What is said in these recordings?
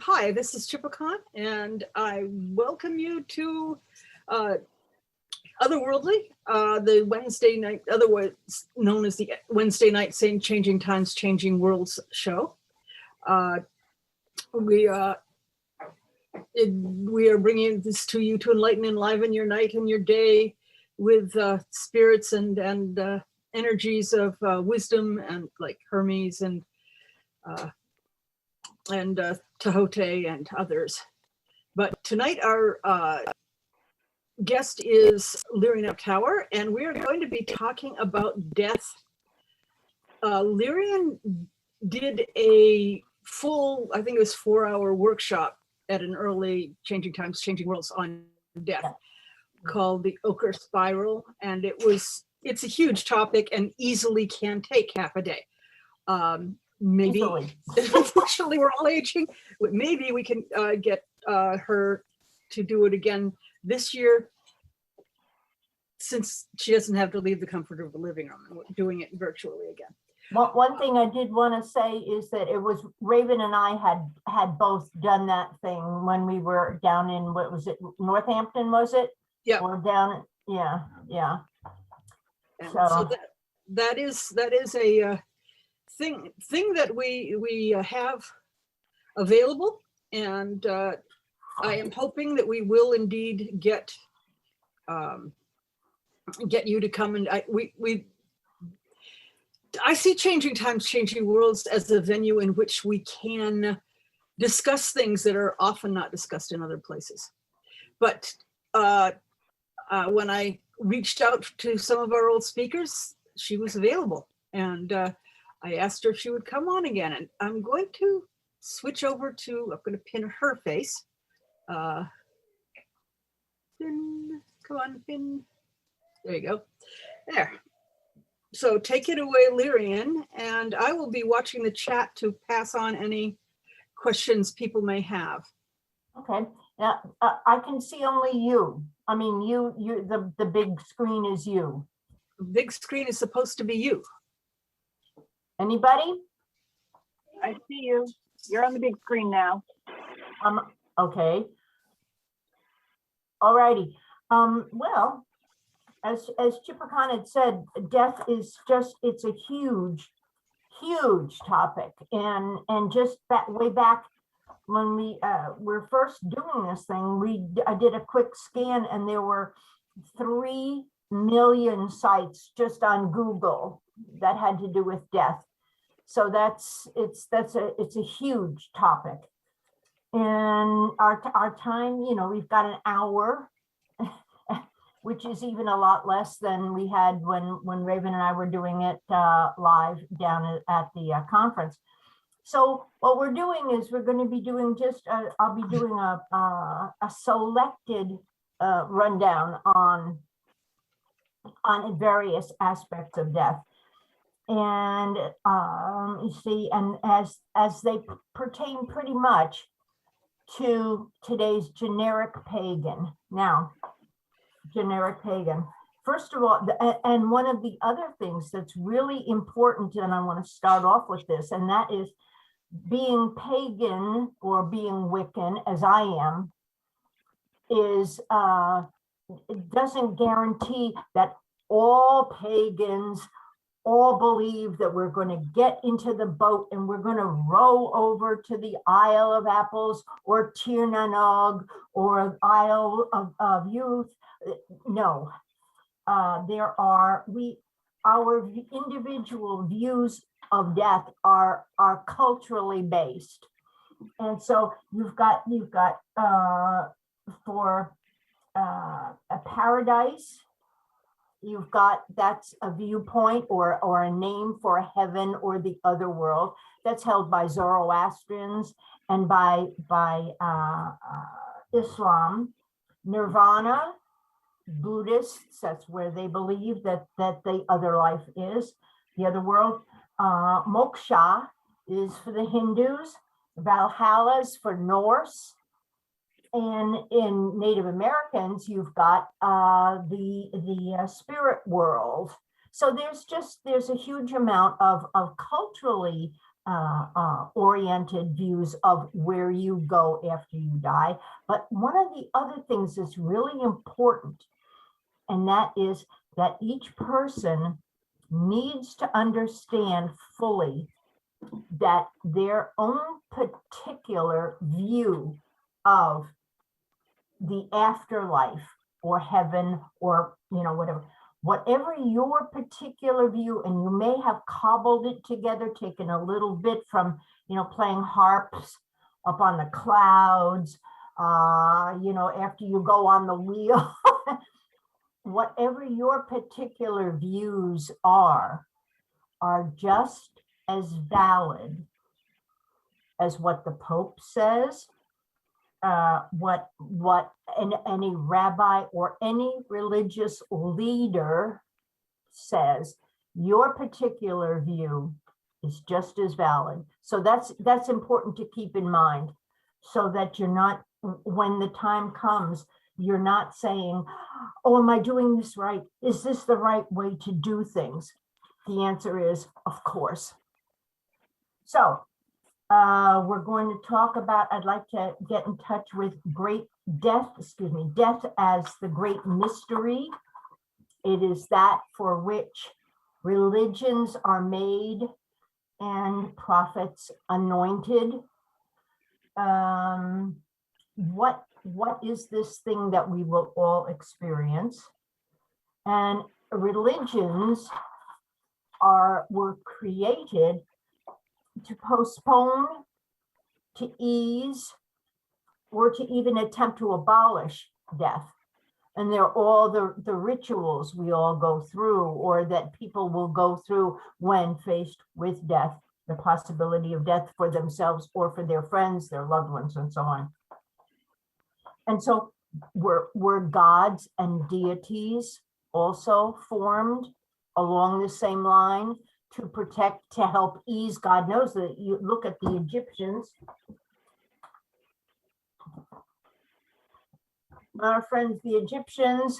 Hi, this is Chipacon, and I welcome you to Otherworldly, the Wednesday night, otherwise known as the Wednesday night saying Changing Times, Changing Worlds show. We are bringing this to you to enlighten, enliven your night and your day with spirits and energies of wisdom, and like Hermes and Tahote and others. But tonight our guest is Granite Tower, and we are going to be talking about death. Lyrion did a full, I think it was 4-hour workshop at an early Changing Times, Changing Worlds on death called the Ochre Spiral, and it's a huge topic and easily can take half a day. Maybe, unfortunately, we're all aging. Maybe we can get her to do it again this year, since she doesn't have to leave the comfort of the living room, and we're doing it virtually again. Well, one thing I did want to say is that it was Raven and I had both done that thing when we were down in, what was it, Northampton, was it? Yeah. Or down, yeah. And so that is a thing that we have available, and I am hoping that we will indeed get you to come, and I see Changing Times, Changing Worlds as a venue in which we can discuss things that are often not discussed in other places. But when I reached out to some of our old speakers, she was available, and I asked her if she would come on again, and I'm going to switch over to, I'm going to pin her face. Pin, come on, pin. There you go. There. So take it away, Lyrion, and I will be watching the chat to pass on any questions people may have. Okay. Now I can see only you. I mean, the big screen is you. The big screen is supposed to be you. Anybody? I see you. You're on the big screen now. Okay. All righty. Well, as Chipacon had said, death is it's a huge topic, and just way back when we were first doing this thing, I did a quick scan, and there were 3 million sites just on Google that had to do with death. So it's a huge topic, and our time, we've got an hour, which is even a lot less than we had when Raven and I were doing it live down at the conference. So what we're doing is we're going to be doing I'll be doing a selected rundown on various aspects of death. And you see, and as they pertain pretty much to today's generic pagan. Now, generic pagan. First of all, and one of the other things that's really important, and I want to start off with this, and that is being pagan or being Wiccan, as I am, it doesn't guarantee that all pagans all believe that we're going to get into the boat and we're going to row over to the Isle of Apples or Tir na Nog or Isle of Youth. No, our individual views of death are culturally based, and so you've got for a paradise. You've got, that's a viewpoint or a name for heaven or the other world that's held by Zoroastrians and by Islam. Nirvana, Buddhists, that's where they believe that the other life is, the other world. Moksha is for the Hindus. Valhalla is for Norse. And in Native Americans, you've got the spirit world. So there's a huge amount of culturally oriented views of where you go after you die. But one of the other things that's really important, and that is that each person needs to understand fully that their own particular view of the afterlife or heaven or, whatever your particular view, and you may have cobbled it together, taken a little bit from, playing harps up on the clouds, after you go on the wheel, whatever your particular views are just as valid as what the Pope says, what any rabbi or any religious leader says. Your particular view is just as valid. So that's important to keep in mind, so that you're not, when the time comes, you're not saying, oh, am I doing this right? Is this the right way to do things? The answer is, of course. So we're going to talk about, I'd like to get in touch with death as the great mystery. It is that for which religions are made and prophets anointed. What is this thing that we will all experience? And religions were created to postpone, to ease, or to even attempt to abolish death. And they're all the rituals we all go through, or that people will go through when faced with death, the possibility of death for themselves or for their friends, their loved ones, and so on. And so were gods and deities also formed along the same line to protect, to help ease? God knows that. You look at the Egyptians, our friends, the Egyptians,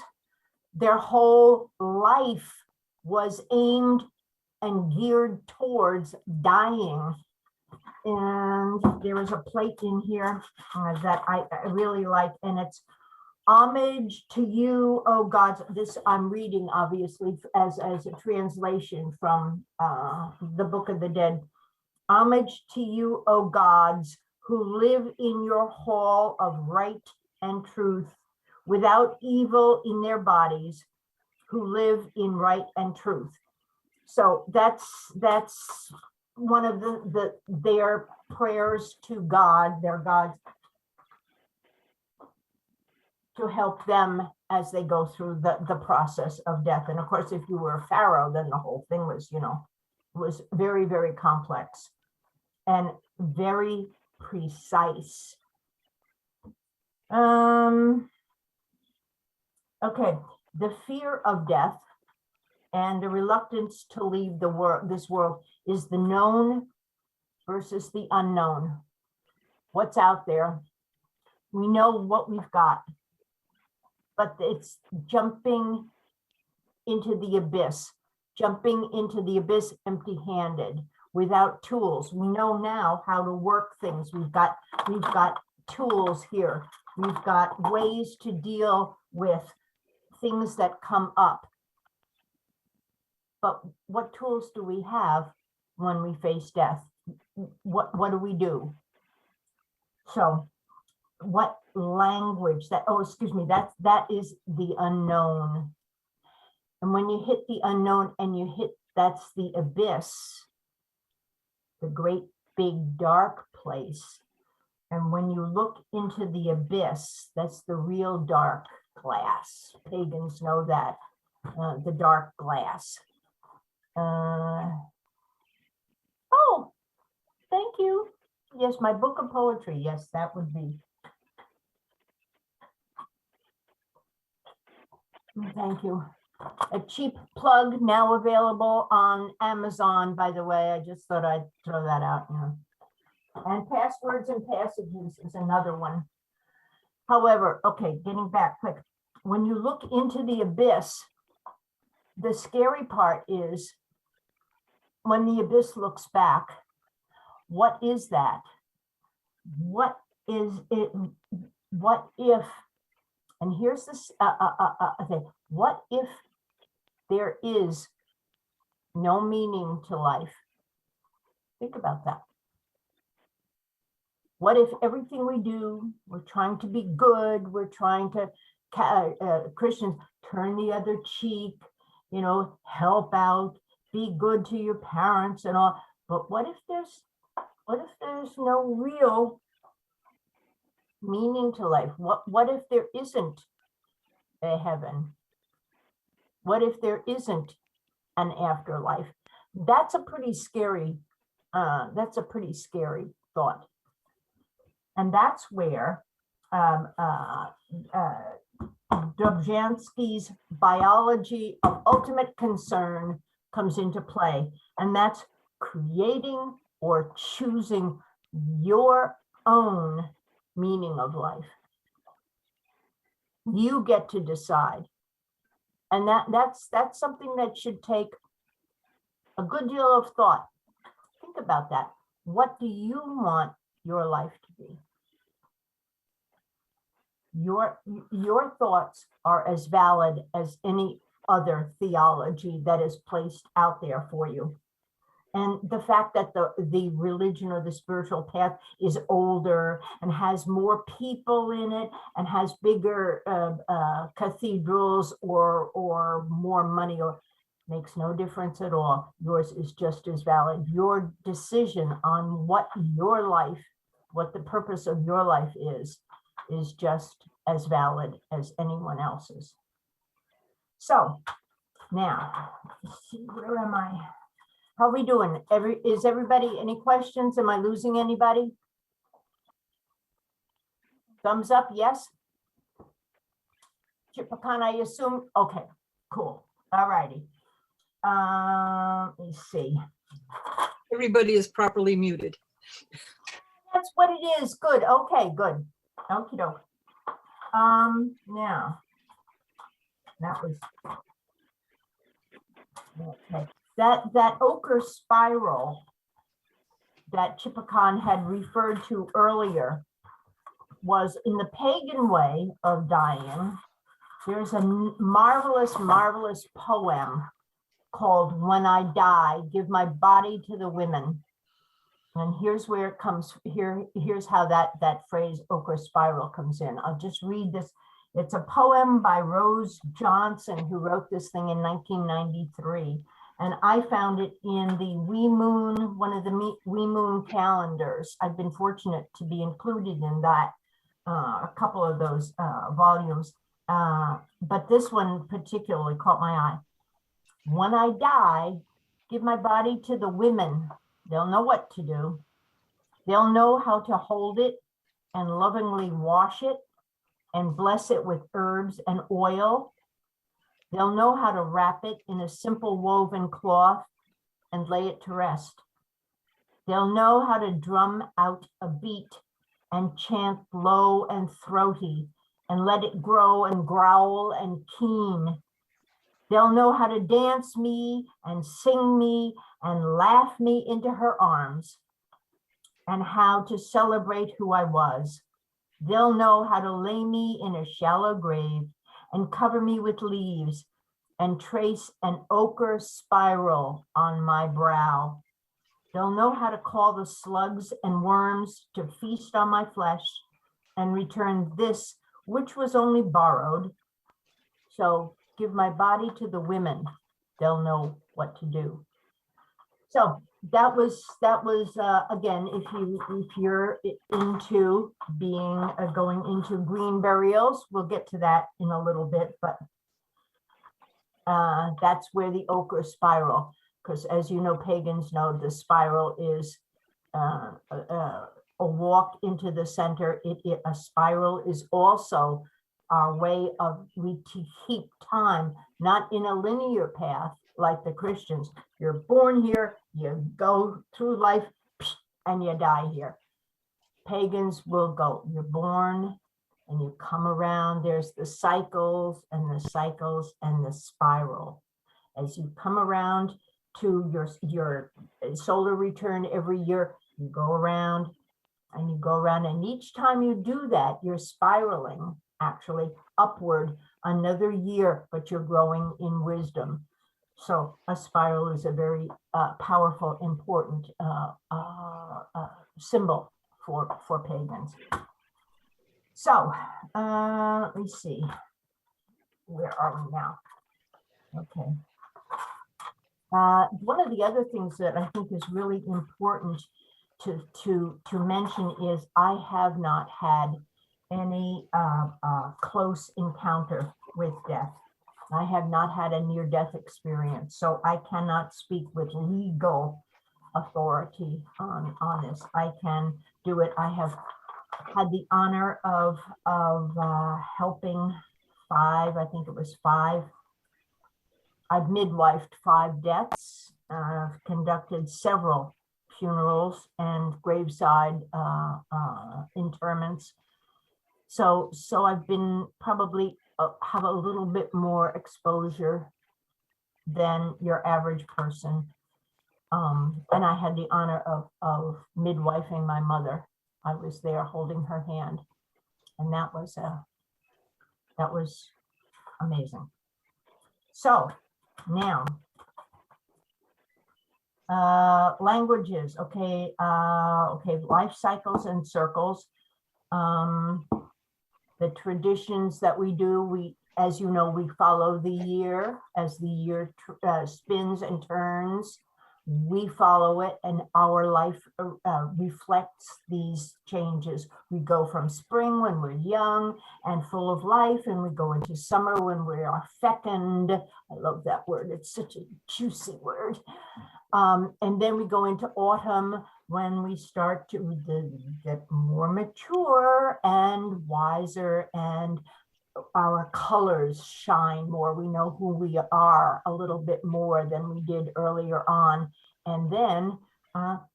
their whole life was aimed and geared towards dying. And there is a plate in here that I really like, and it's homage to you, O gods. This I'm reading obviously as a translation from the Book of the Dead. Homage to you, O gods, who live in your hall of right and truth, without evil in their bodies, who live in right and truth. So that's one of their prayers to God, their gods, to help them as they go through the process of death. And of course, if you were a pharaoh, then the whole thing was, was very, very complex and very precise. Okay, the fear of death and the reluctance to leave this world is the known versus the unknown. What's out there? We know what we've got, but it's jumping into the abyss empty-handed, without tools. We know now how to work things. We've got tools here. We've got ways to deal with things that come up. But what tools do we have when we face death? What do we do? So what language that is the unknown. And when you hit the unknown and that's the abyss, the great big dark place. And when you look into the abyss, that's the real dark glass. Pagans know that, the dark glass. Oh, thank you. Yes, my book of poetry. Yes, that would be. Thank you. A cheap plug now available on Amazon, by the way. I just thought I'd throw that out. And Passwords and Passages is another one. However, okay, getting back quick. When you look into the abyss, the scary part is when the abyss looks back, What is that? What is it? What if, and here's this thing, what if there is no meaning to life? Think about that. What if everything we do, we're trying to be good, we're trying to, Christians, turn the other cheek, you know, help out, be good to your parents and all. But what if there's no real meaning to life? What if there isn't a heaven? What if there isn't an afterlife? That's a pretty scary thought. And that's where Dobzhansky's biology of ultimate concern comes into play. And that's creating or choosing your own meaning of life. You get to decide. And that's something that should take a good deal of thought. Think about that. What do you want your life to be? Your thoughts are as valid as any other theology that is placed out there for you. And the fact that the religion or the spiritual path is older and has more people in it and has bigger cathedrals or more money, or makes no difference at all. Yours is just as valid. Your decision on what your life, what the purpose of your life is just as valid as anyone else's. So now, let's see, where am I? How are we doing? Is everybody, any questions? Am I losing anybody? Thumbs up, yes? Chipakan, I assume, okay, cool, all righty. Let me see. Everybody is properly muted. That's what it is, good, okay, good. Okie doke. Now, that was, okay. That ochre spiral that Chipakan had referred to earlier was in the pagan way of dying. There's a marvelous, marvelous poem called When I Die, Give My Body to the Women. And here's where it comes, here's how that phrase ochre spiral comes in. I'll just read this. It's a poem by Rose Johnson, who wrote this thing in 1993. And I found it in the Wee Moon, one of the Wee Moon calendars. I've been fortunate to be included in that, a couple of those volumes. But this one particularly caught my eye. When I die, give my body to the women. They'll know what to do. They'll know how to hold it and lovingly wash it and bless it with herbs and oil. They'll know how to wrap it in a simple woven cloth and lay it to rest. They'll know how to drum out a beat and chant low and throaty and let it grow and growl and keen. They'll know how to dance me and sing me and laugh me into her arms, and how to celebrate who I was. They'll know how to lay me in a shallow grave and cover me with leaves and trace an ochre spiral on my brow. They'll know how to call the slugs and worms to feast on my flesh and return this, which was only borrowed. So give my body to the women. They'll know what to do. So that was again, if you're into being going into green burials, we'll get to that in a little bit, but that's where the ochre spiral, because as you know, pagans know the spiral is a walk into the center. A spiral is also our way to keep time, not in a linear path like the Christians. You're born here, you go through life, and you die here. Pagans will go, you're born and you come around, there's the cycles and the cycles and the spiral. As you come around to your solar return every year, You go around and you go around, and each time you do that, you're spiraling actually upward another year, but you're growing in wisdom. So a spiral is a very powerful, important symbol for pagans. So let me see. Where are we now? Okay. One of the other things that I think is really important to mention is I have not had any close encounter with death. I have not had a near-death experience, so I cannot speak with legal authority on this. I can do it. I have had the honor of helping five, I think it was five. I've midwifed 5 deaths, conducted several funerals and graveside interments. So I've been probably have a little bit more exposure than your average person. And I had the honor of midwifing my mother. I was there holding her hand, and that was amazing. So now, languages, okay, okay, life cycles and circles. The traditions that we do, as you know, we follow the year. As the year spins and turns, we follow it, and our life reflects these changes. We go from spring when we're young and full of life, and we go into summer when we are fecund. I love that word. It's such a juicy word. And then we go into autumn when we start to get more mature and wiser, and our colors shine more. We know who we are a little bit more than we did earlier on. And then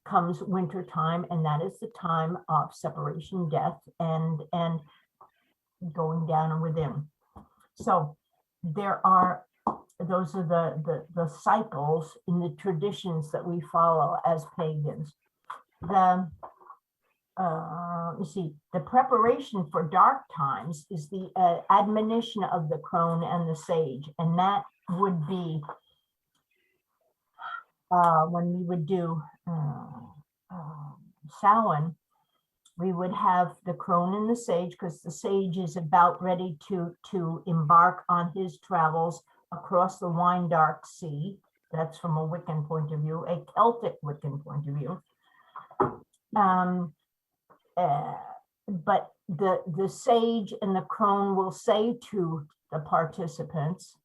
comes winter time, and that is the time of separation, death, and going down and within. So there are, those are the cycles in the traditions that we follow as pagans. Let me see, the preparation for dark times is the admonition of the crone and the sage, and that would be when we would do Samhain, we would have the crone and the sage, because the sage is about ready to embark on his travels across the wine dark sea. That's from a Wiccan point of view, a Celtic Wiccan point of view. But the sage and the crone will say to the participants,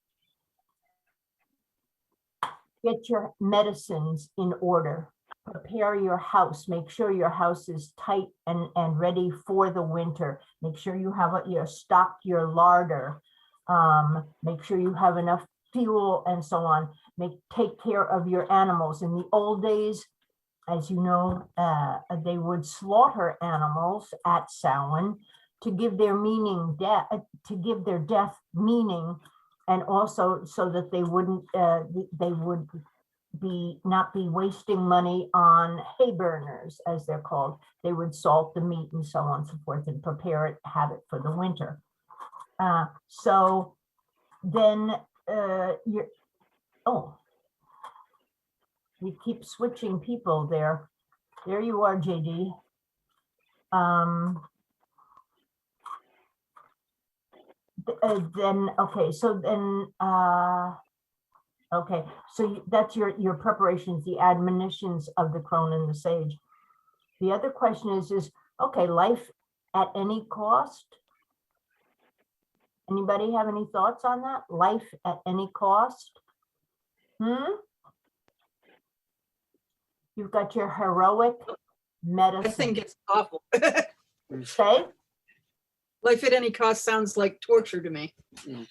get your medicines in order, prepare your house, make sure your house is tight and ready for the winter, make sure you have stocked your larder, make sure you have enough fuel and so on, take care of your animals. In the old days, as you know, they would slaughter animals at Samhain to give their death meaning, and also so that they wouldn't, they would not be wasting money on hay burners, as they're called. They would salt the meat and so on and so forth and prepare it, have it for the winter. So then we keep switching people there. There you are, JD. Then, okay, so then, okay, so that's your preparations, the admonitions of the crone and the sage. The other question is, okay, life at any cost? Anybody have any thoughts on that? Life at any cost? You've got your heroic medicine. I think it's awful. Say? Life at any cost sounds like torture to me.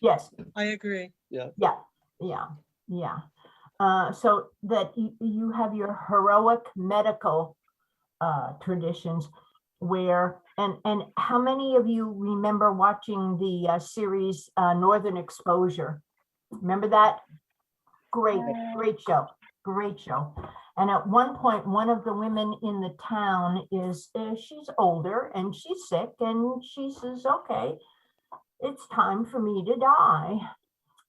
Yes. I agree. Yeah. So that you have your heroic medical traditions where, and how many of you remember watching the series Northern Exposure? Remember that? Great show. great show. And at one point, one of the women in the town is, she's older and she's sick, and she says, okay, it's time for me to die.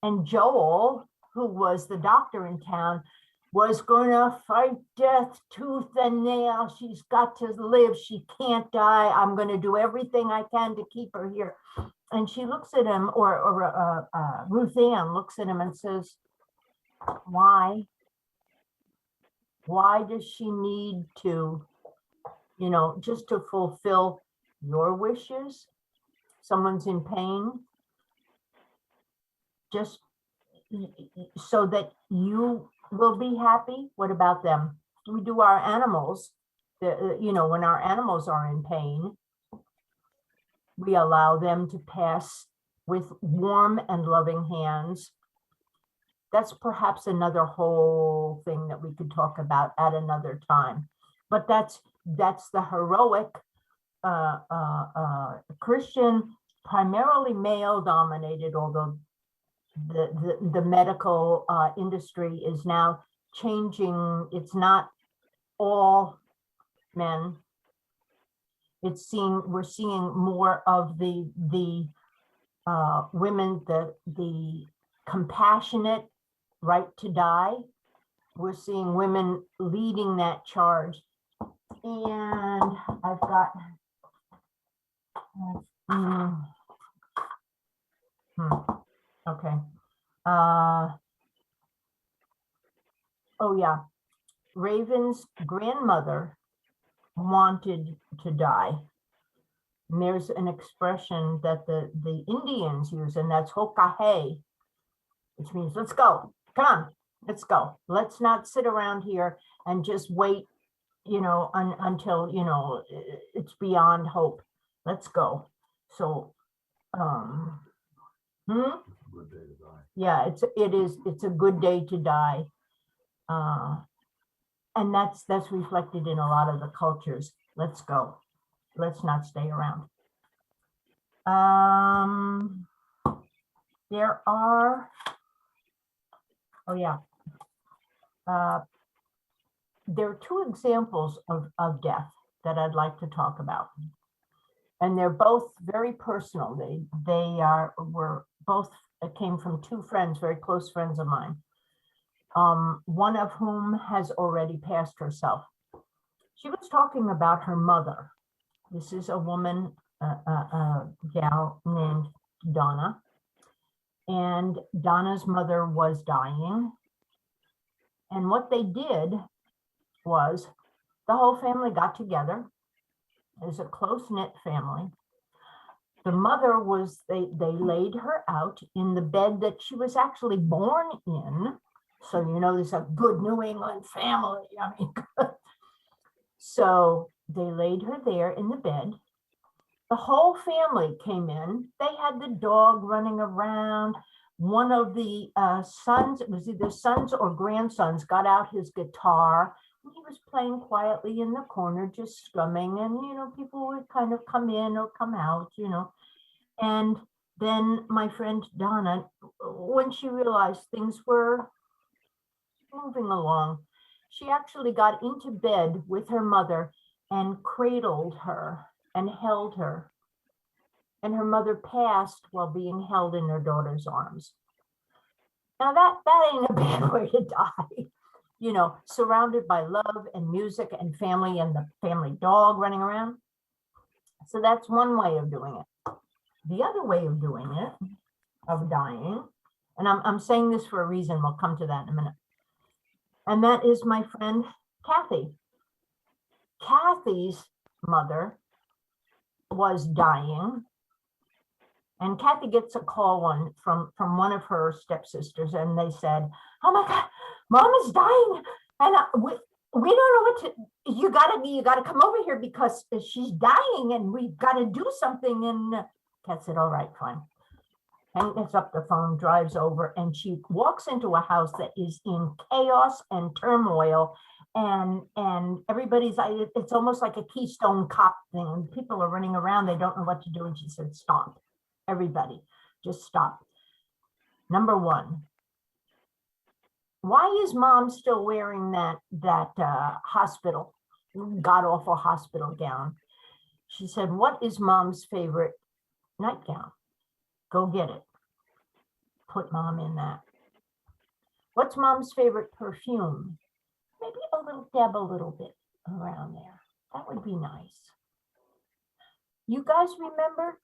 And Joel, who was the doctor in town, was going to fight death tooth and nail. She's got to live. She can't die. I'm going to do everything I can to keep her here. And she looks at him, or Ruth Ann looks at him and says, why? Why does she need to, you know, just to fulfill your wishes? Someone's in pain, just so that you will be happy. What about them? We do our animals, you know, when our animals are in pain, we allow them to pass with warm and loving hands. That's perhaps another whole thing that we could talk about at another time. But that's the heroic Christian, primarily male dominated, although the medical industry is now changing. It's not all men. We're seeing more of the women, the compassionate right to die. We're seeing women leading that charge. And I've got okay. Oh yeah, Raven's grandmother wanted to die. And there's an expression that the Indians use, and that's hokahe, which means let's go, come on, let's go. Let's not sit around here and just wait, you know, until, you know, it's beyond hope. Let's go. So, yeah, it's a good day to die. And that's reflected in a lot of the cultures. Let's go. Let's not stay around. There are, oh yeah. There are two examples of death that I'd like to talk about. And they're both very personal. Were both came from two friends, very close friends of mine. One of whom has already passed herself. She was talking about her mother. This is a woman, a gal named Donna. And Donna's mother was dying. And what they did was the whole family got together. It was a close-knit family. The mother was, they laid her out in the bed that she was actually born in. So, you know, there's a good New England family. I mean, so they laid her there in the bed. The whole family came in. They had the dog running around. One of the sons, it was either sons or grandsons, got out his guitar. And he was playing quietly in the corner, just strumming. And, you know, people would kind of come in or come out, you know. And then my friend Donna, when she realized things were moving along, she actually got into bed with her mother and cradled her and held her. And her mother passed while being held in her daughter's arms. Now that ain't a bad way to die. You know, surrounded by love and music and family and the family dog running around. So that's one way of doing it. The other way of doing it, of dying, and I'm saying this for a reason, we'll come to that in a minute. And that is my friend, Kathy. Kathy's mother was dying. And Kathy gets a call from one of her stepsisters, and they said, "Oh my God, Mom is dying, and we don't know what to. You gotta come over here because she's dying, and we've got to do something." And Kat said, "All right, fine." Hangs up the phone, drives over, and she walks into a house that is in chaos and turmoil, and everybody's. It's almost like a Keystone Cop thing. People are running around; they don't know what to do. And she said, "Stop. Everybody, just stop. Number one, why is mom still wearing that hospital, god awful hospital gown? She said, what is mom's favorite nightgown? Go get it. Put mom in that. What's mom's favorite perfume? Maybe dab a little bit around there. That would be nice. You guys remember,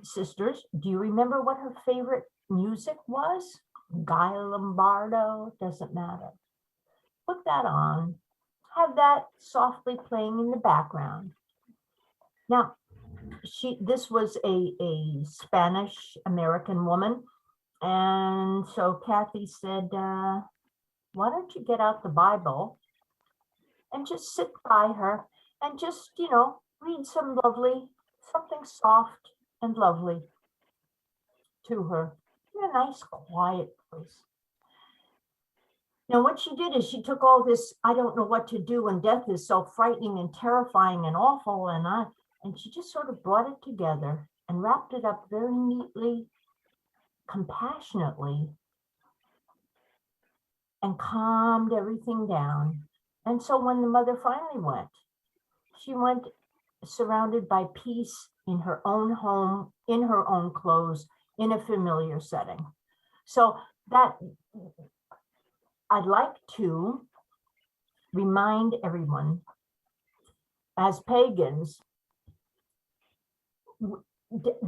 sisters, do you remember what her favorite music was? Guy Lombardo, doesn't matter. Put that on. Have that softly playing in the background. Now, this was a Spanish American woman. And so Kathy said, why don't you get out the Bible and just sit by her and just, read something soft and lovely to her in a nice, quiet place. Now, what she did is she took all this, I don't know what to do, and death is so frightening and terrifying and awful, and she just sort of brought it together and wrapped it up very neatly, compassionately, and calmed everything down. And so when the mother finally went, she went surrounded by peace in her own home, in her own clothes, in a familiar setting. So that I'd like to remind everyone, as pagans,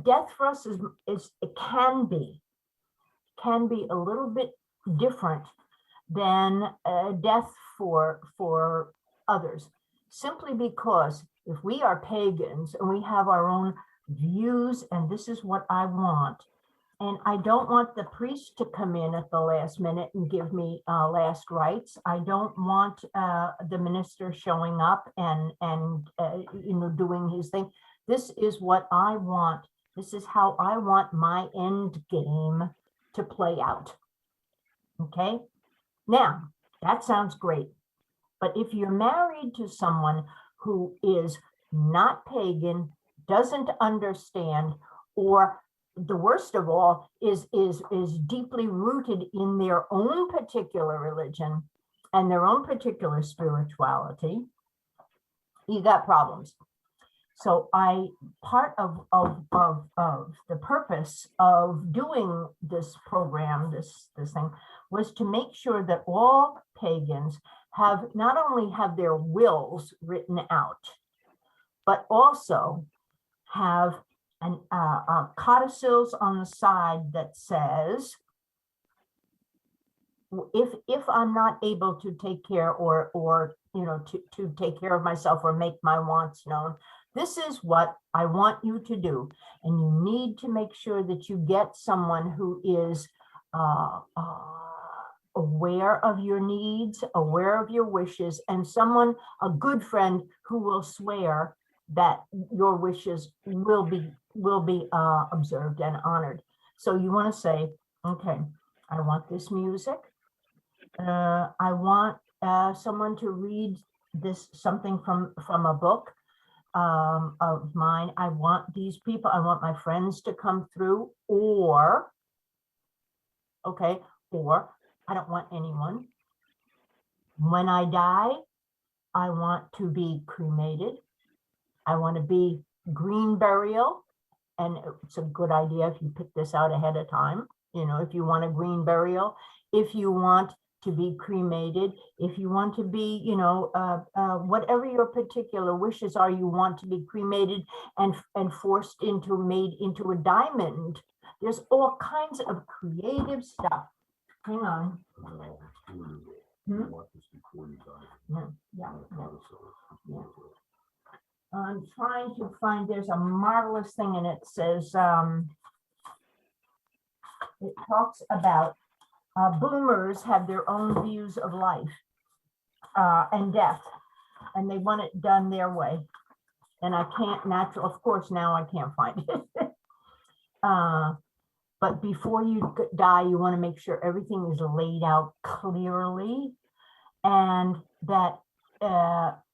death for us it can be a little bit different than death for others, simply because if we are pagans and we have our own views and this is what I want, and I don't want the priest to come in at the last minute and give me last rites. I don't want the minister showing up and doing his thing. This is what I want. This is how I want my end game to play out. Okay. Now, that sounds great. But if you're married to someone who is not pagan, doesn't understand, or the worst of all is deeply rooted in their own particular religion and their own particular spirituality, you got problems. So part of the purpose of doing this program, this thing, was to make sure that all pagans have not only have their wills written out, but also have a codicils on the side that says, if I'm not able to take care or to take care of myself or make my wants known, this is what I want you to do. And you need to make sure that you get someone who is aware of your needs, aware of your wishes, and a good friend who will swear that your wishes will be observed and honored. So you want to say, okay, I want this music. I want someone to read something from a book of mine. I want these people, I want my friends to come through, or I don't want anyone. When I die, I want to be cremated. I want to be green burial. And it's a good idea if you pick this out ahead of time, if you want a green burial, if you want to be cremated, if you want to be, whatever your particular wishes are, you want to be cremated and made into a diamond. There's all kinds of creative stuff. Hang on. Yeah. I'm trying to find, there's a marvelous thing, and it says, it talks about boomers have their own views of life and death, and they want it done their way. And I can't of course, now I can't find it. But before you die, you want to make sure everything is laid out clearly, and that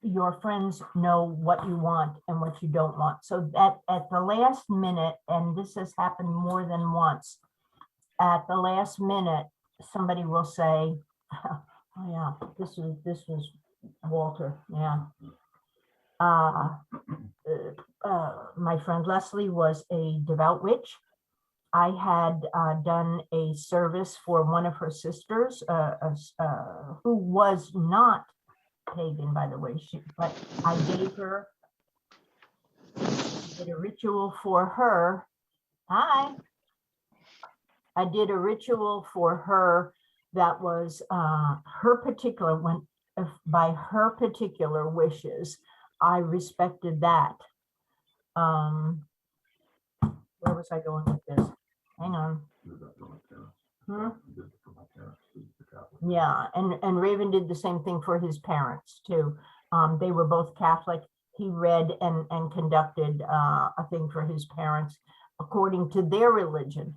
your friends know what you want and what you don't want. So that at the last minute, and this has happened more than once, at the last minute, somebody will say, Oh, yeah, this was Walter, yeah. My friend Leslie was a devout witch. I had done a service for one of her sisters, who was not pagan, by the way, but I did a ritual for her. Hi. I did a ritual for her that was her particular, by her particular wishes. I respected that. Where was I going with this? Hang on. Hmm? Yeah, and Raven did the same thing for his parents too. They were both Catholic. He read and conducted a thing for his parents according to their religion.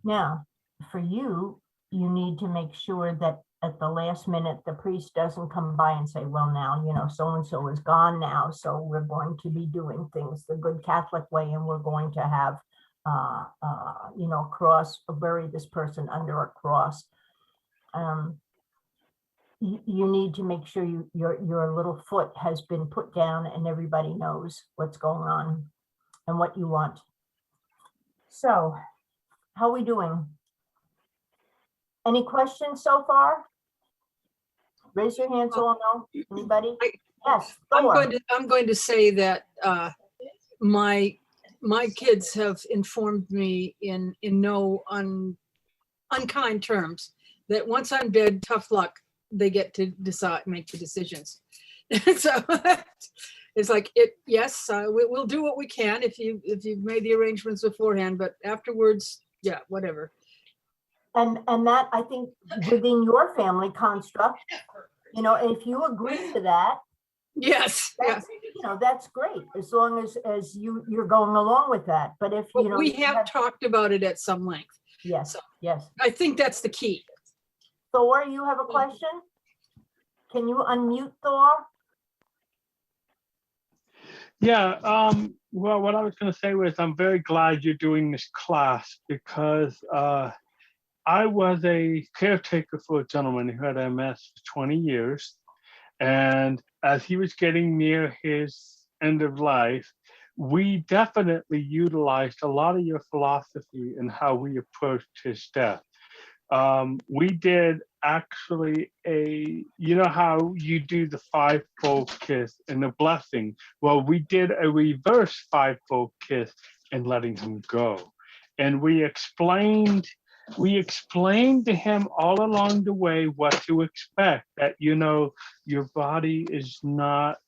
Now, for you, you need to make sure that at the last minute, the priest doesn't come by and say, well, now, you know, so-and-so is gone now, so we're going to be doing things the good Catholic way, and we're going to have, you know, cross, bury this person under a cross. You need to make sure your little foot has been put down and everybody knows what's going on and what you want. So, how are we doing? Any questions so far? Raise your hand so I'll know. Anybody? Yes, Thor. I'm going to say that my kids have informed me in no unkind terms that once I'm dead, tough luck. They get to decide, make the decisions. So it's like yes, we'll do what we can if you've made the arrangements beforehand, but afterwards, yeah, whatever. And that, I think, within your family construct, you know, if you agree to that, yes, yes, you know, that's great, as long as you're going along with that. But if you know, we have talked about it at some length. Yes, so yes. I think that's the key. Thor, you have a question? Can you unmute, Thor? Yeah, well, what I was going to say was I'm very glad you're doing this class, because I was a caretaker for a gentleman who had MS for 20 years. And as he was getting near his end of life, we definitely utilized a lot of your philosophy in how we approached his death. We did actually you know how you do the fivefold kiss and the blessing? Well, we did a reverse fivefold kiss and letting him go. And we explained to him all along the way what to expect, that, you know, your body is not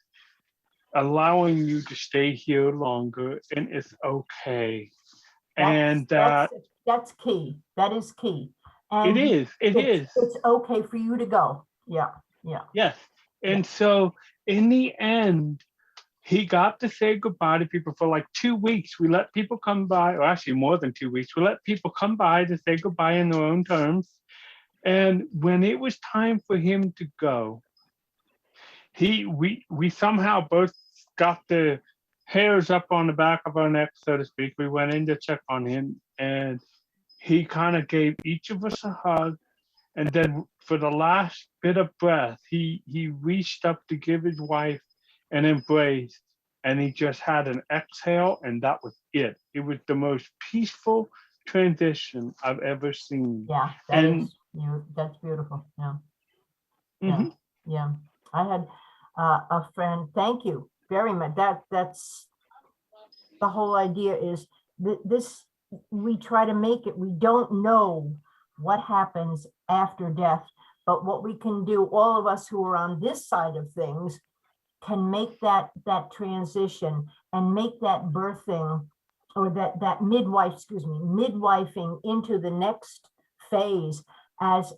allowing you to stay here longer, and it's okay. That's key. That is key. And it is. It's okay for you to go. Yeah, yeah. Yes. And so in the end, he got to say goodbye to people for like 2 weeks. We let people come by, or actually more than 2 weeks. We let people come by to say goodbye in their own terms. And when it was time for him to go, we somehow both got the hairs up on the back of our neck, so to speak. We went in to check on him, and he kind of gave each of us a hug. And then for the last bit of breath, he reached up to give his wife an embrace, and he just had an exhale, and that was it. It was the most peaceful transition I've ever seen. Yeah, that's beautiful. Yeah. Mm-hmm. Yeah. I had a friend, thank you very much. That's the whole idea, is this, we try to make it, we don't know what happens after death, but what we can do, all of us who are on this side of things, can make that transition and make that birthing, or that midwifing into the next phase as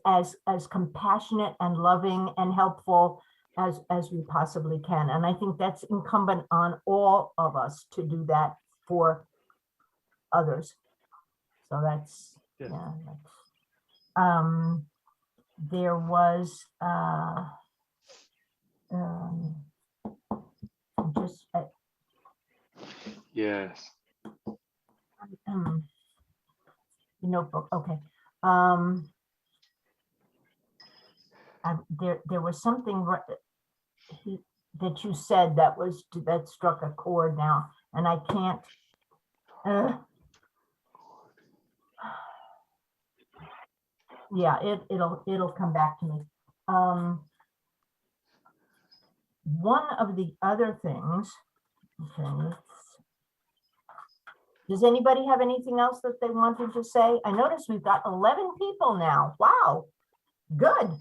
compassionate and loving and helpful as we possibly can. And I think that's incumbent on all of us to do that for others. So that's, yeah, there was just Yes. notebook. Okay. there was something that you said that struck a chord now, and I can't. Yeah, it'll come back to me. One of the other things. Okay. Does anybody have anything else that they wanted to say? I notice we've got 11 people now. Wow, good.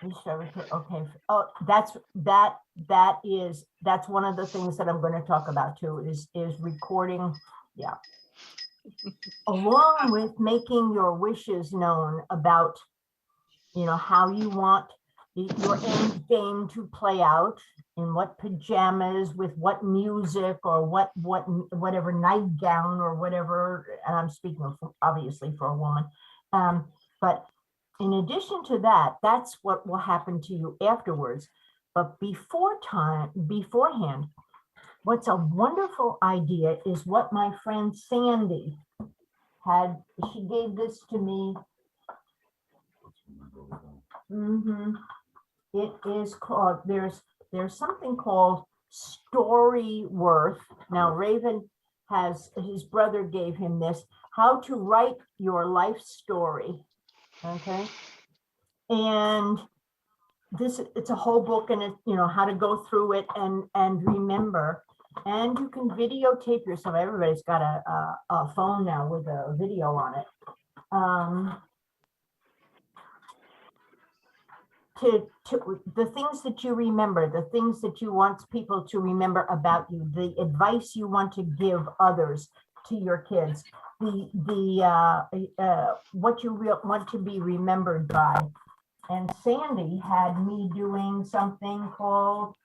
Okay. Oh, that's one of the things that I'm going to talk about too, is recording. Yeah. Along with making your wishes known about, how you want your end game to play out, in what pajamas, with what music, or whatever nightgown or whatever. And I'm speaking of, obviously, for a woman. But in addition to that, that's what will happen to you afterwards. But beforehand, what's a wonderful idea is what my friend Sandy had. She gave this to me. It is called, there's something called Story Worth. Now, Raven his brother gave him this, How to Write Your Life Story. Okay. And it's a whole book, and how to go through it and remember. And you can videotape yourself. Everybody's got a phone now with a video on it. The things that you remember, the things that you want people to remember about you, the advice you want to give others, to your kids, what you want to be remembered by. And Sandy had me doing something called,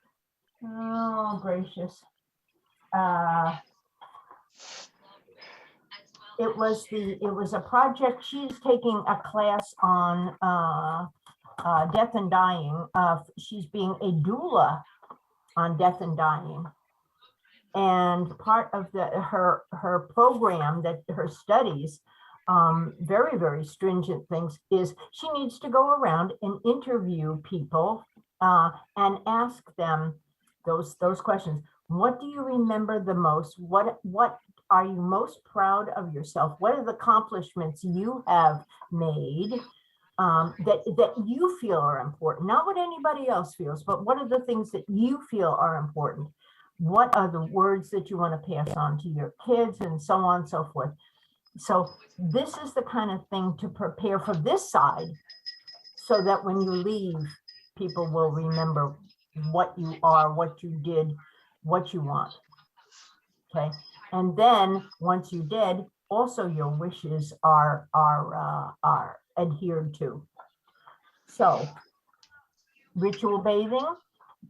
oh gracious, it was a project. She's taking a class on death and dying. She's being a doula on death and dying. And part of her program, that her studies, very, very stringent things, is she needs to go around and interview people and ask them those questions. What do you remember the most? What are you most proud of yourself? What are the accomplishments you have made that you feel are important? Not what anybody else feels, but what are the things that you feel are important? What are the words that you want to pass on to your kids, and so on and so forth. So this is the kind of thing to prepare for this side, so that when you leave, people will remember what you are, what you did, what you want. Okay. And then once you're dead, also your wishes are adhered to. So ritual bathing.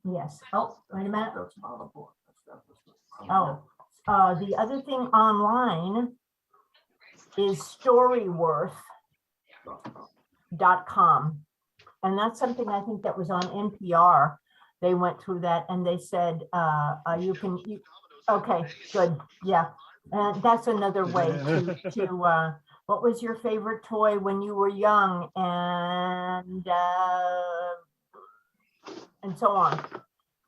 Yes. Oh, wait a minute. Oh, the other thing online is storyworth.com. And that's something I think that was on NPR. They went through that and they said, okay, good. Yeah. And that's another way to what was your favorite toy when you were young, and so on.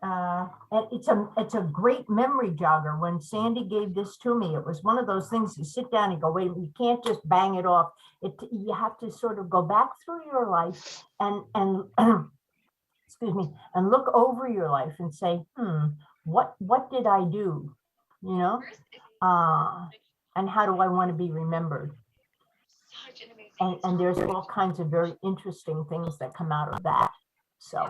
And it's a great memory jogger. When Sandy gave this to me, it was one of those things you sit down and go, wait, you can't just bang it off. You have to sort of go back through your life and excuse me, and look over your life and say, what did I do? And how do I want to be remembered? And there's all kinds of very interesting things that come out of that. So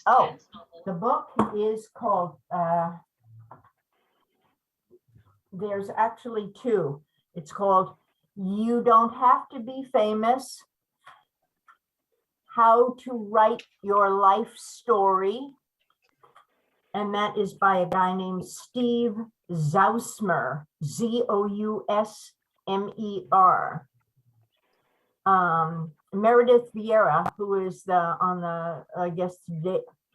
oh, the book is called there's actually two. It's called You Don't Have to Be Famous: How to Write Your Life Story. And that is by a guy named Steve Zausmer, Zousmer. Meredith Vieira, who is I guess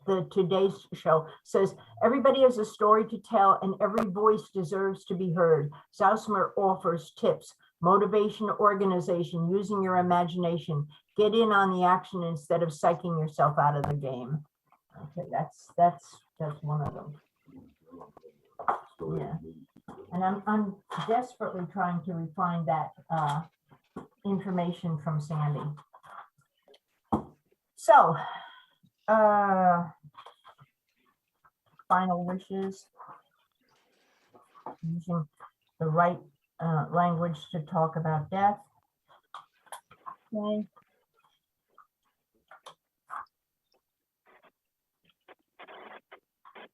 the Today's Show says, everybody has a story to tell and every voice deserves to be heard. Zausmer offers tips, motivation, organization, using your imagination. Get in on the action instead of psyching yourself out of the game. Okay, that's one of them. Yeah, and I'm desperately trying to refine that information from Sandy. So, final wishes. Using the right language to talk about death. Okay.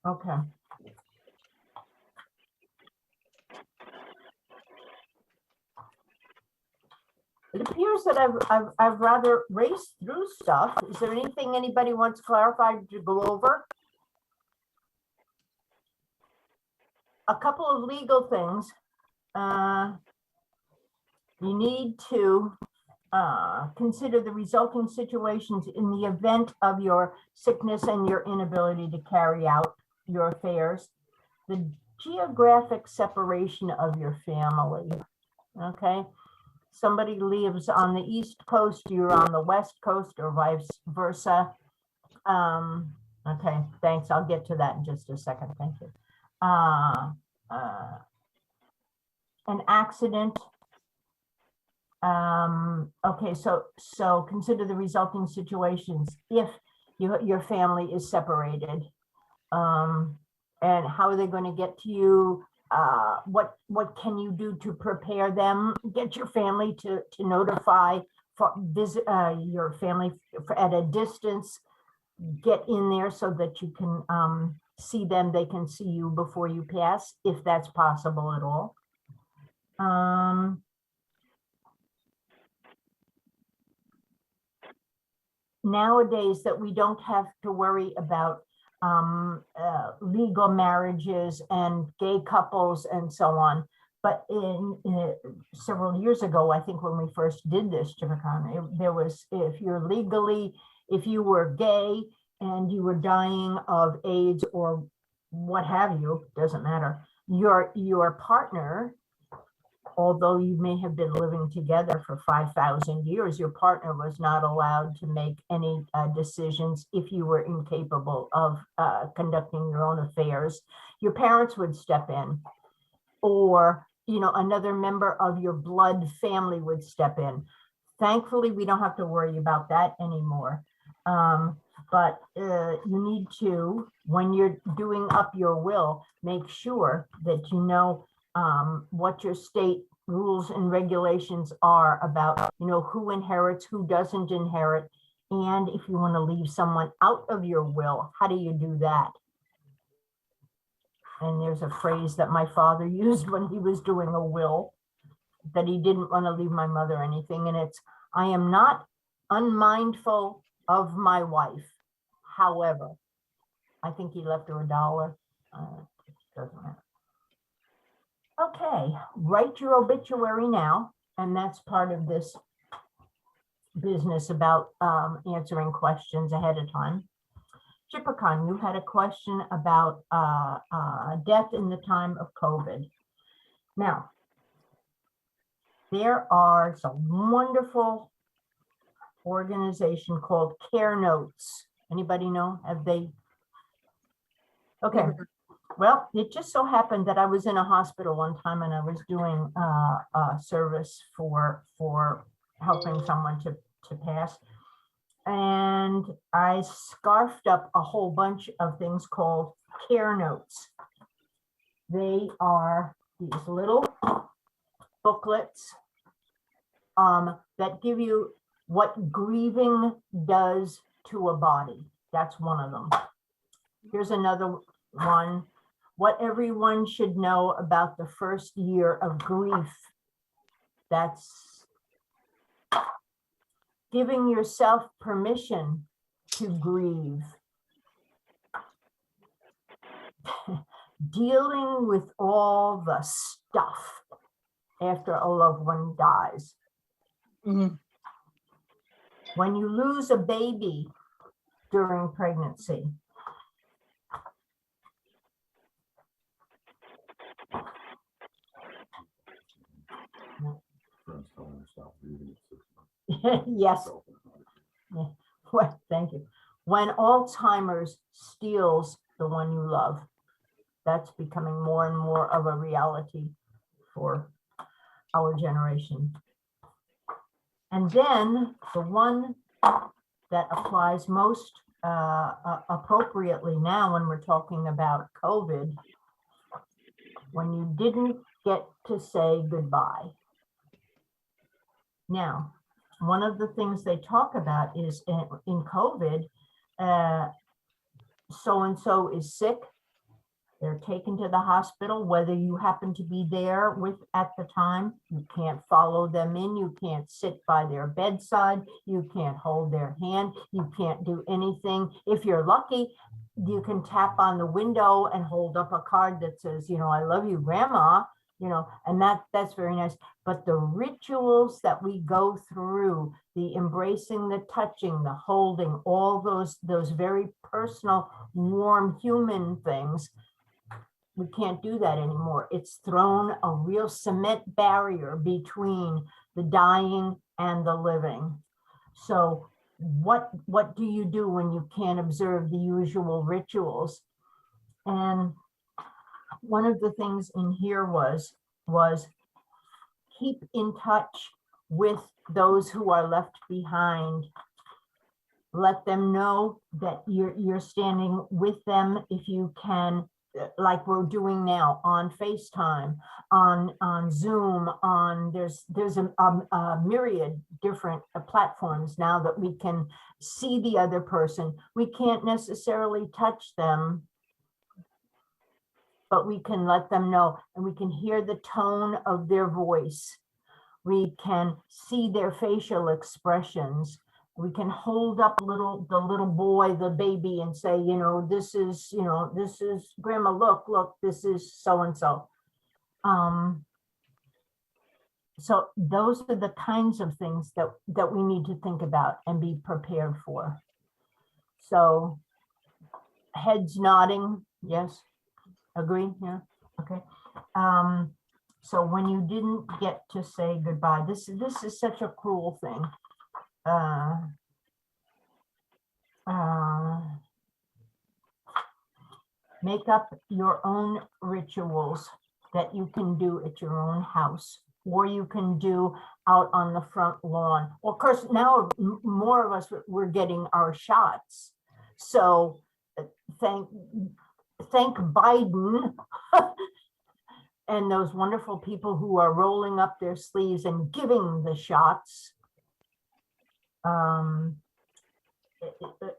Okay. It appears that I've rather raced through stuff. Is there anything anybody wants clarified to go over? A couple of legal things. You need to consider the resulting situations in the event of your sickness and your inability to carry out your affairs. The geographic separation of your family, okay? Somebody lives on the East Coast, you're on the West Coast, or vice versa. Okay, thanks. I'll get to that in just a second. Thank you. An accident. Okay, so consider the resulting situations if your family is separated. And how are they going to get to you? What can you do to prepare them? Get your family to notify visit your family at a distance. Get in there so that you can see them. They can see you before you pass, if that's possible at all. Nowadays, that we don't have to worry about legal marriages and gay couples and so on. But in several years ago, I think when we first did this, there was, if you were gay and you were dying of AIDS or what have you, doesn't matter, your partner, although you may have been living together for 5,000 years, your partner was not allowed to make any decisions if you were incapable of conducting your own affairs. Your parents would step in, or another member of your blood family would step in. Thankfully, we don't have to worry about that anymore. But you need to, when you're doing up your will, make sure that you know what your state rules and regulations are about, who inherits, who doesn't inherit. And if you want to leave someone out of your will, how do you do that? And there's a phrase that my father used when he was doing a will, that he didn't want to leave my mother anything. And it's, I am not unmindful of my wife. However, I think he left her $1. Doesn't matter. Okay, write your obituary now, and that's part of this business about answering questions ahead of time. Chippercon, you had a question about death in the time of COVID. Now, there are some wonderful organization called Care Notes. Anybody know? Have they? Okay. Well, it just so happened that I was in a hospital one time and I was doing a service for helping someone to pass. And I scarfed up a whole bunch of things called Care Notes. They are these little booklets that give you what grieving does to a body. That's one of them. Here's another one. What everyone should know about the first year of grief. That's giving yourself permission to grieve. Dealing with all the stuff after a loved one dies. Mhm. When you lose a baby during pregnancy, Yes. Yeah. Well, thank you. When Alzheimer's steals the one you love, that's becoming more and more of a reality for our generation. And then the one that applies most appropriately now when we're talking about COVID, when you didn't get to say goodbye. Now, one of the things they talk about is in COVID, so-and-so is sick. They're taken to the hospital, whether you happen to be there with at the time. You can't follow them in. You can't sit by their bedside. You can't hold their hand. You can't do anything. If you're lucky, you can tap on the window and hold up a card that says, you know, I love you, Grandma, you know, and that's very nice. But the rituals that we go through, the embracing, the touching, the holding, all those very personal, warm human things, we can't do that anymore. It's thrown a real cement barrier between the dying and the living. So what do you do when you can't observe the usual rituals? And one of the things in here was keep in touch with those who are left behind. Let them know that you're standing with them if you can, like we're doing now on FaceTime, on Zoom, there's a myriad different platforms now that we can see the other person. We can't necessarily touch them, but we can let them know, and we can hear the tone of their voice. We can see their facial expressions. We can hold up the little boy, the baby, and say, you know, this is Grandma, look, this is so-and-so. So those are the kinds of things that we need to think about and be prepared for. So heads nodding, yes, agree, yeah, okay. So when you didn't get to say goodbye, this is such a cruel thing. Make up your own rituals that you can do at your own house, or you can do out on the front lawn. Well, of course, now more of us, we're getting our shots. So thank Biden and those wonderful people who are rolling up their sleeves and giving the shots.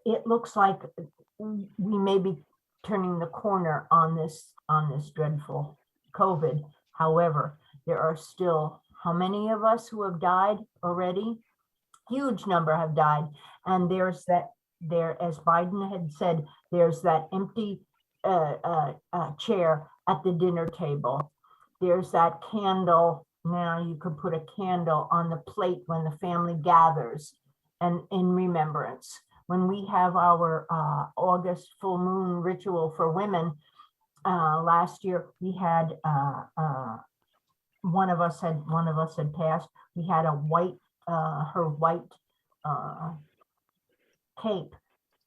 It looks like we may be turning the corner on this dreadful COVID. However, there are still, how many of us who have died already? Huge number have died. And there's that, as Biden had said, there's that empty chair at the dinner table. There's that candle. Now you could put a candle on the plate when the family gathers and in remembrance. When we have our August full moon ritual for women, last year we had one of us had passed. We had a white, her white cape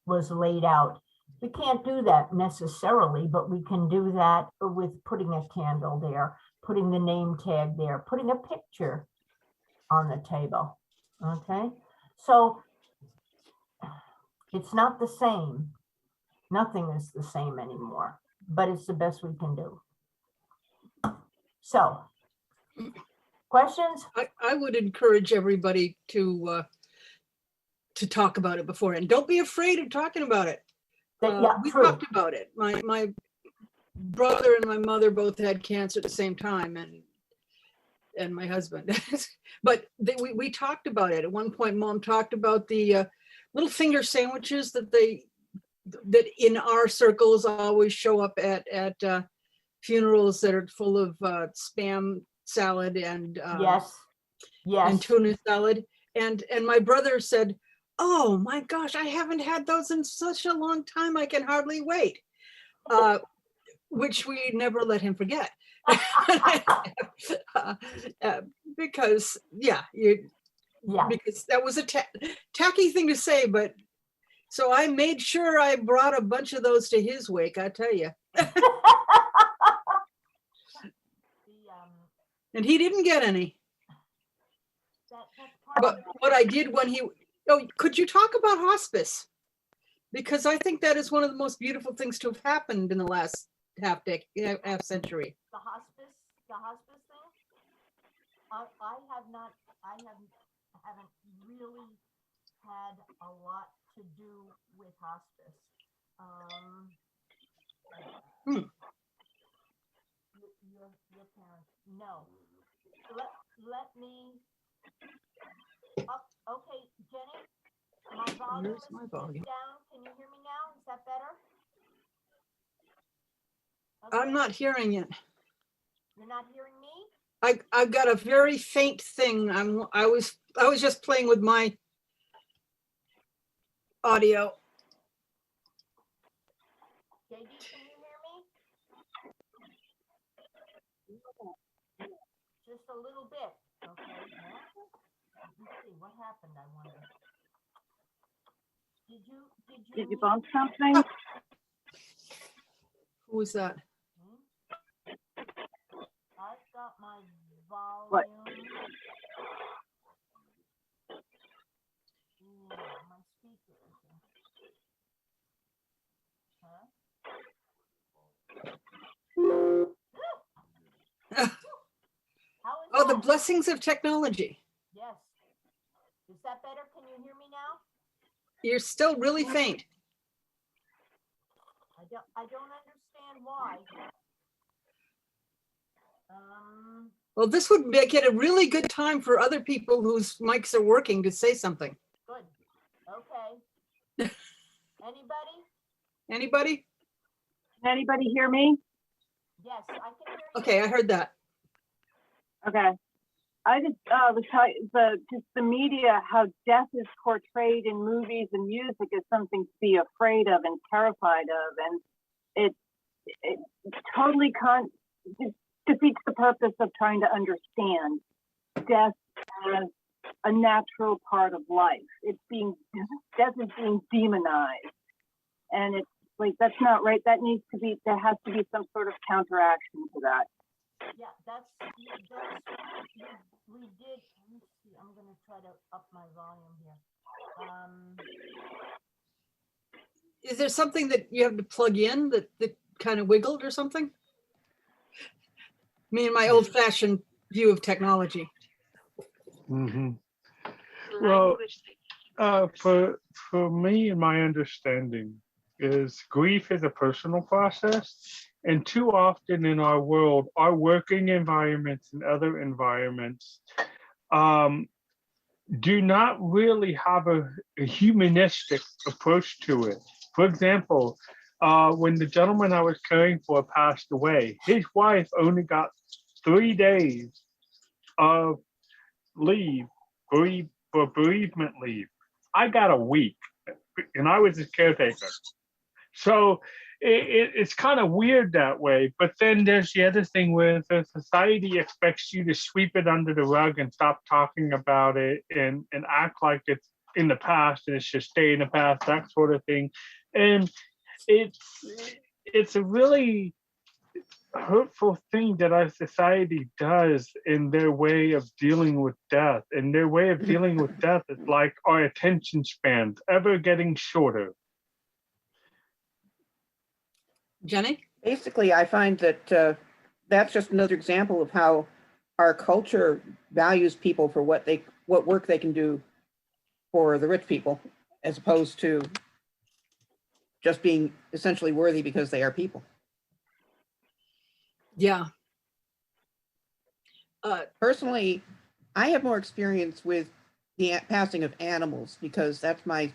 was laid out. We can't do that necessarily, but we can do that with putting a candle there, putting the name tag there, putting a picture on the table. Okay, so it's not the same. Nothing is the same anymore, but it's the best we can do. So, questions? I would encourage everybody to talk about it before, and don't be afraid of talking about it. We true. talked about it. My brother and my mother both had cancer at the same time, and my husband. But we talked about it. At one point, Mom talked about the little finger sandwiches that in our circles always show up at funerals that are full of Spam salad and Yes. and tuna salad. And my brother said, "Oh my gosh, I haven't had those in such a long time. I can hardly wait." Which we never let him forget. Because yeah, Yeah. because that was a tacky thing to say, but so I made sure I brought a bunch of those to his wake, I tell you. And he didn't get any. That's part But of what I did when he, oh, could you talk about hospice? Because I think that is one of the most beautiful things to have happened in the last half century. the hospice thing. I haven't really had a lot to do with hospice. Your parents, no. Let me. Okay, Jenny, my volume Where's is my is volume? down. Can you hear me now? Is that better? I'm not hearing it. You're not hearing me? I've got a very faint thing. I was just playing with my audio. JD, can you hear me? Just a little bit. Okay. Let me see what happened. I wonder. Did you bump something? Who was that? I've got my volume. What? Ooh, my speaker. Huh? How is Oh, the that? blessings of technology. Yes. Is that better? Can you hear me now? You're still really faint. I don't understand why. Well, this would make it a really good time for other people whose mics are working to say something. Good. Okay. Anybody? Anybody? Can anybody hear me? Yes, I can hear you. Okay, I heard that. Okay. I just just the media, how death is portrayed in movies and music is something to be afraid of and terrified of, and it totally it defeats the purpose of trying to understand death as a natural part of life. Death is being demonized, and it's like that's not right. There has to be some sort of counteraction to that. Yeah, we did. Let me see. I'm going to try to up my volume here. Is there something that you have to plug in that kind of wiggled or something? Me and my old-fashioned view of technology. Mm-hmm. Well, for me and my understanding is grief is a personal process, and too often in our world, our working environments and other environments do not really have a humanistic approach to it. For example, when the gentleman I was caring for passed away, his wife only got 3 days of leave, for bereavement leave. I got a week, and I was his caretaker. So it's kind of weird that way. But then there's the other thing where the society expects you to sweep it under the rug and stop talking about it and act like it's in the past and it should stay in the past, that sort of thing. And it's a really hurtful thing that our society does in their way of dealing with death. And their way of dealing with death is like our attention spans ever getting shorter. Jenny? Basically, I find that that's just another example of how our culture values people for what work they can do for the rich people, as opposed to just being essentially worthy because they are people. Yeah. Personally, I have more experience with the passing of animals because that's my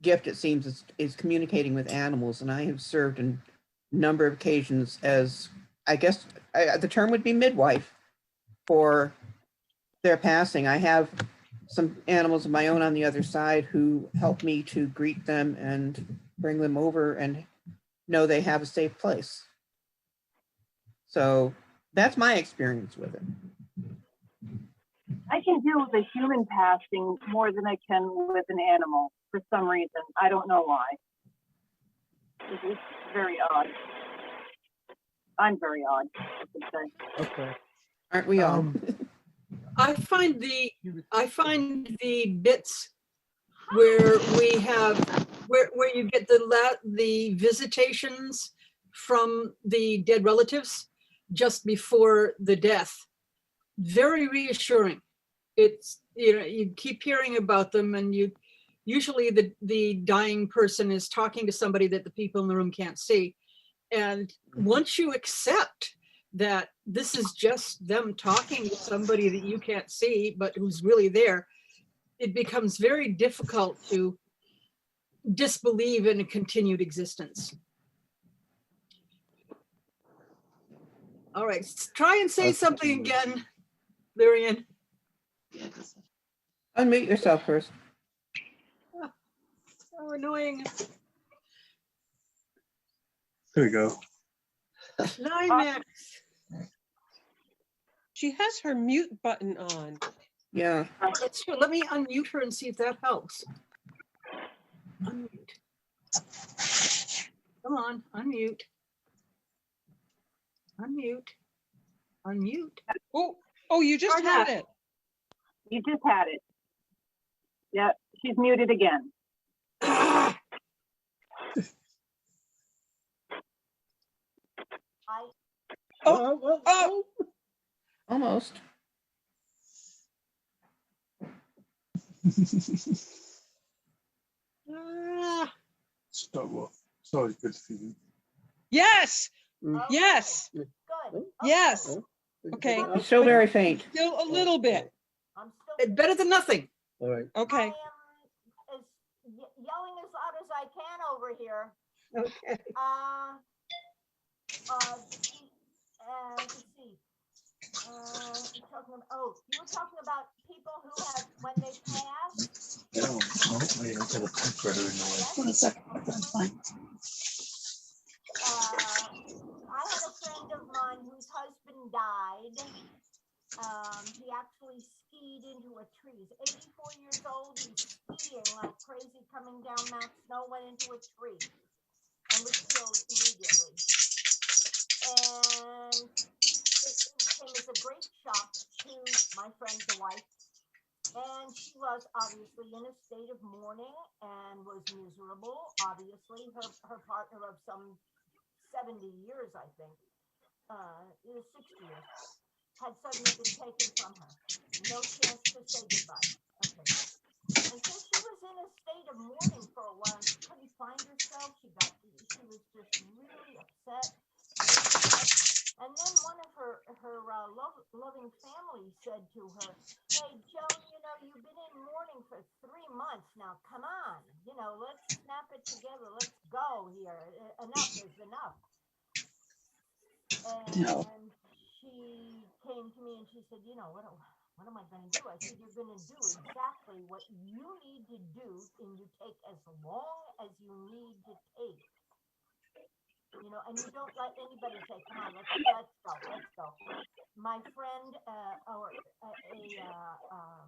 gift, it seems, is communicating with animals. And I have served in a number of occasions as, I guess the term would be midwife for their passing. I have some animals of my own on the other side who help me to greet them and bring them over and know they have a safe place. So that's my experience with it. I can deal with a human passing more than I can with an animal for some reason. I don't know why. It's very odd. I'm very odd, I should say. Okay. Aren't we all? I find the bits where we have where you get the visitations from the dead relatives just before the death very reassuring. It's, you know, you keep hearing about them, and you usually the dying person is talking to somebody that the people in the room can't see, and once you accept that this is just them talking to somebody that you can't see but who's really there, it becomes very difficult to disbelieve in a continued existence. All right, try and say something again, Lyrion. Unmute yourself first. So annoying. There we go. Climax. She has her mute button on. Yeah. That's true. Let me unmute her and see if that helps. Unmute. Come on, unmute. Unmute. Unmute. Oh, you just Try had that. it. You just had it. Yeah, she's muted again. Ah, Oh. Almost. ah. Stop what? Sorry, good to see you. Yes. Okay, Yes. Good. Okay. Yes. Okay. It's still very faint. Still a little bit. I'm still. Better than nothing. All right. I Okay. am as yelling as loud as I can over here. Okay. Let's see. You're talking about, you were talking about people who have, when they pass. I've got a typewriter in the way. One second, that's fine. I had a friend of mine whose husband died. He actually skied into a tree. He's 84 years old. He's skiing like crazy, coming down Mount Snow, went into a tree and was killed immediately. And it came as a great shock to my friend, the wife. And she was obviously in a state of mourning and was miserable. Obviously, her partner of some 70 years, I think, 60 years, had suddenly been taken from her. No chance to say goodbye. Okay. And so she was in a state of mourning for a while. She couldn't find herself. She was just really upset. And then one of her loving family said to her, "Hey, Joan, you know, you've been in mourning for 3 months now. Come on, you know, let's snap it together. Let's go here. Enough is enough." And she came to me and she said, "You know, what am I going to do?" I said, "You're going to do exactly what you need to do, and you take as long as you need to take. You know, and you don't let anybody say, 'Come on, let's go." My friend,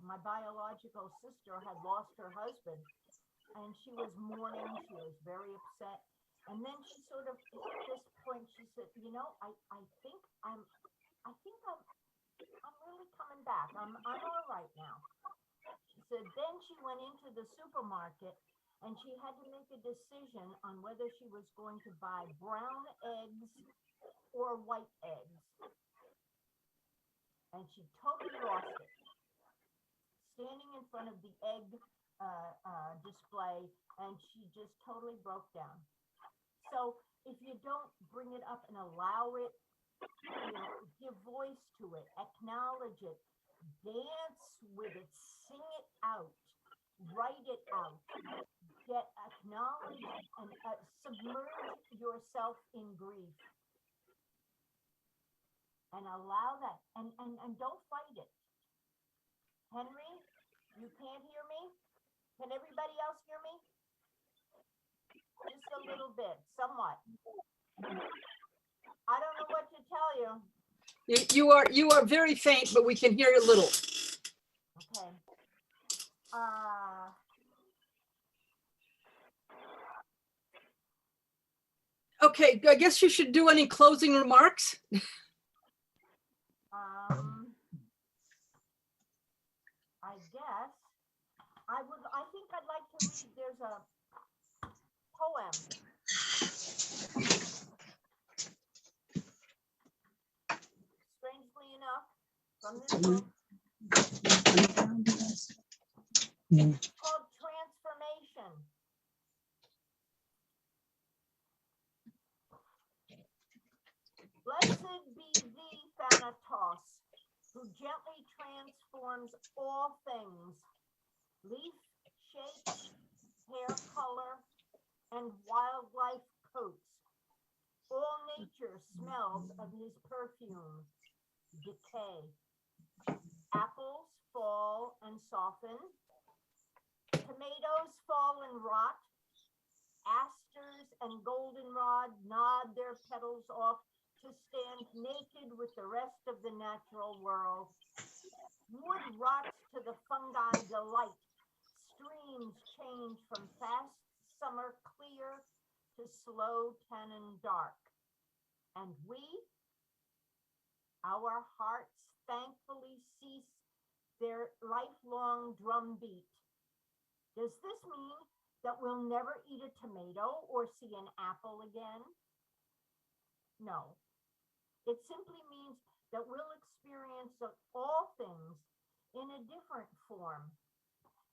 my biological sister had lost her husband, and she was mourning. She was very upset. And then she sort of, at this point, she said, "You know, I think I'm really coming back. I'm all right now." She said, then she went into the supermarket and she had to make a decision on whether she was going to buy brown eggs or white eggs. And she totally lost it. Standing in front of the egg display, and she just totally broke down. So if you don't bring it up and allow it, you know, give voice to it, acknowledge it, dance with it, sing it out, write it out, get acknowledged, and submerge yourself in grief. And allow that, and don't fight it. Henry, you can't hear me? Can everybody else hear me? Just a little bit, somewhat. I don't know what to tell you. You are very faint, but we can hear a little. Okay, I guess you should do any closing remarks. I guess I think I'd like to read, there's a poem. Strangely enough, from this book. It's called Transformation. Blessed be thee, Thanatos, who gently transforms all things, leaf shapes, hair color, and wildlife coats. All nature smells of his perfume, decay. Apples fall and soften. Tomatoes fall and rot. Asters and goldenrod nod their petals off to stand naked with the rest of the natural world. Wood rots to the fungi delight. Streams change from fast summer clear to slow tannin dark. And we, our hearts thankfully cease their lifelong drumbeat. Does this mean that we'll never eat a tomato or see an apple again? No. It simply means that we'll experience all things in a different form,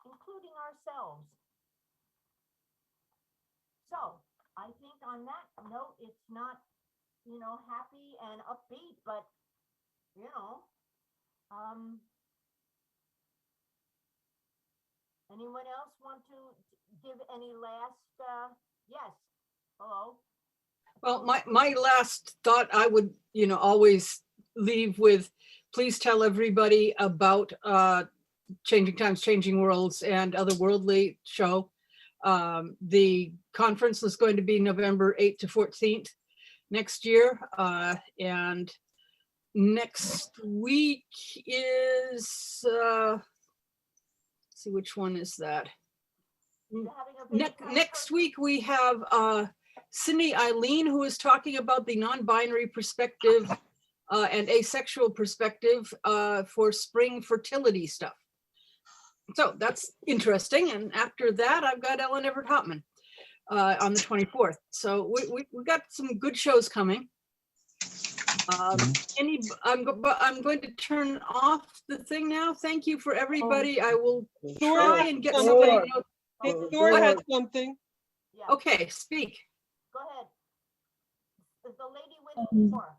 including ourselves. So I think on that note, it's not, happy and upbeat, but, anyone else want to give any last, yes, hello? Well, my last thought I would, always leave with, please tell everybody about Changing Times, Changing Worlds and Otherworldly show. The conference is going to be November 8th to 14th next year. And next week is, let's see, which one is that? Next week we have Cindy Eileen, who is talking about the non-binary perspective and asexual perspective for spring fertility stuff. So that's interesting. And after that, I've got Ellen Everett Hopman on the 24th. So we got some good shows coming. I'm going to turn off the thing now. Thank you for everybody. I will try and get somebody else. Hey, Thor had something. Yeah, Okay, speak. go ahead. The lady with more.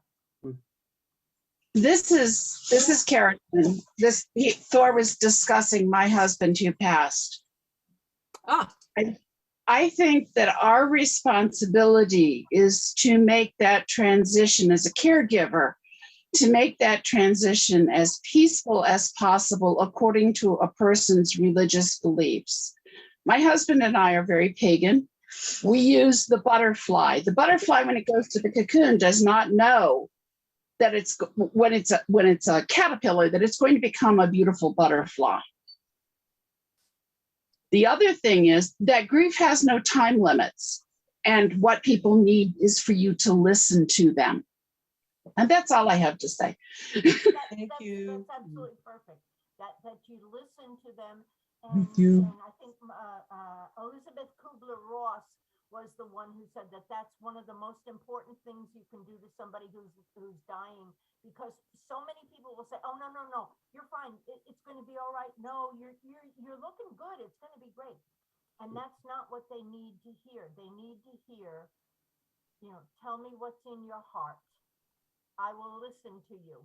This is Karen. Thor was discussing my husband who passed. Ah, I think that our responsibility is to make that transition as a caregiver, to make that transition as peaceful as possible according to a person's religious beliefs. My husband and I are very pagan. We use the butterfly. The butterfly, when it goes to the cocoon, does not know that it's when it's a caterpillar, that it's going to become a beautiful butterfly. The other thing is that grief has no time limits, and what people need is for you to listen to them. And that's all I have to say. Thank you. That's absolutely perfect. That you listen to them. Thank you. And I think Elizabeth Kubler-Ross was the one who said that that's one of the most important things you can do to somebody who's dying, because so many people will say, oh, no, you're fine. It's going to be all right. No, you're looking good. It's going to be great. And that's not what they need to hear. They need to hear, tell me what's in your heart. I will listen to you.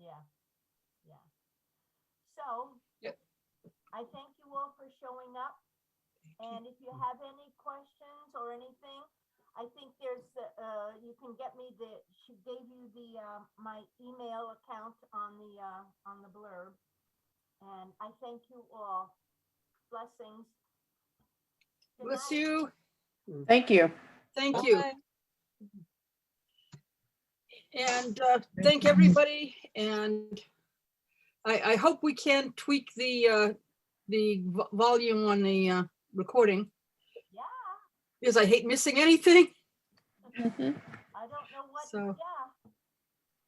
Yeah. So I thank you all for showing up. And if you have any questions or anything, I think there's you can get me she gave you my email account on the blurb. And I thank you all. Blessings. Good bless night. you. Thank you. Thank you. Bye. And thank everybody. And I hope we can tweak the volume on the recording, Yeah. because I hate missing anything. Mhm. I don't know what, So- yeah,